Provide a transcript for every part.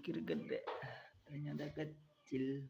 pikir gede, ternyata kecil.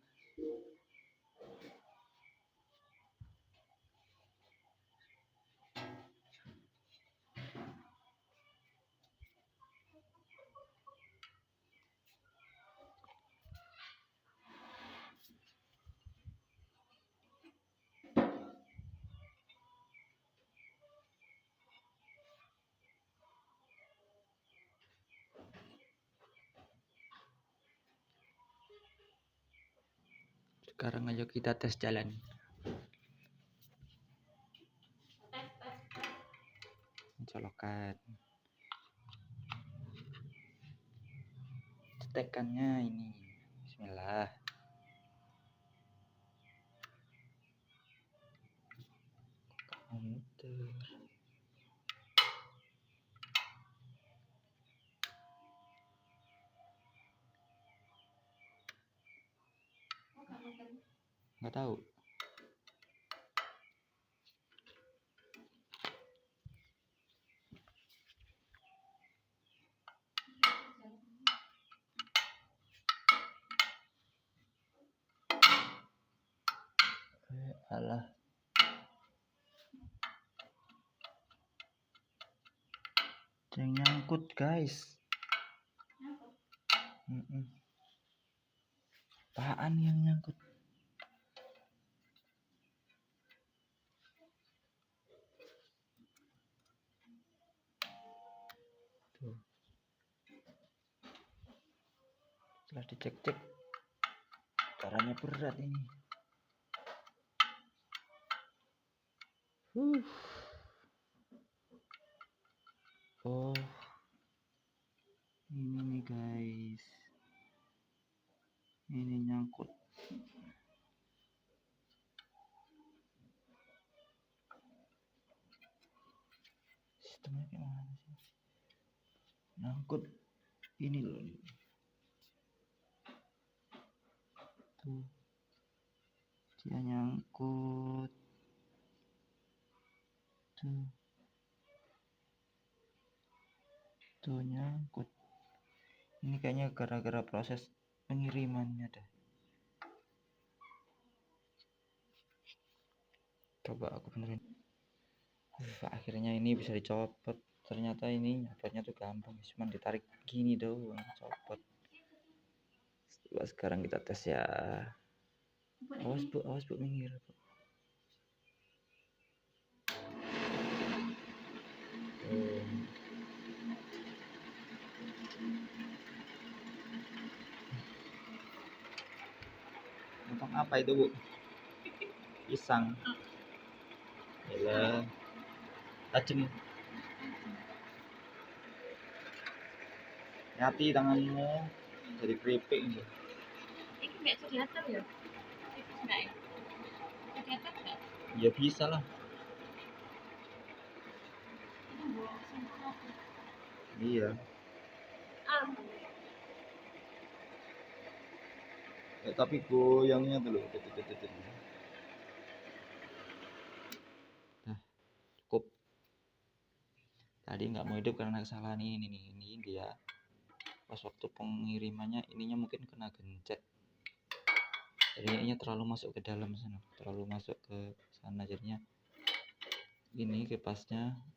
Sekarang ayo kita tes jalan. Colokan. Cetekannya ini. Bismillah. Muter. Nggak tahu. Alah. Yang nyangkut guys. Apaan yang nyangkut? Tuh. Setelah dicek-cek, caranya berat ini. Oh, ini nih guys. Ini nyangkut. Sistemnya kayak mana sih? Nyangkut. Ini loh. Tuh. Dia nyangkut. Tuh. Tuh nyangkut. Ini kayaknya gara-gara proses pengirimannya deh. Coba aku benerin. Akhirnya ini bisa dicopot. Ternyata ini nyopotnya tuh gampang, cuma ditarik gini doang, copot. Coba sekarang kita tes ya. Awas bu, minggir bu. Potong apa itu bu? Pisang. Yalah. Tajam. Hati tanganmu jadi keripik ini. Ini nggak kelihatan ya? Nggak ya? Kelihatan nggak? Ya bisa lah. Iya. Tapi goyangnya tuh loh. Nah, cukup. Tadi nggak mau hidup karena kesalahan ini dia. Pas waktu pengirimannya ininya mungkin kena gencet. Jadinya terlalu masuk ke dalam sana, terlalu masuk ke sana, jadinya ini kipasnya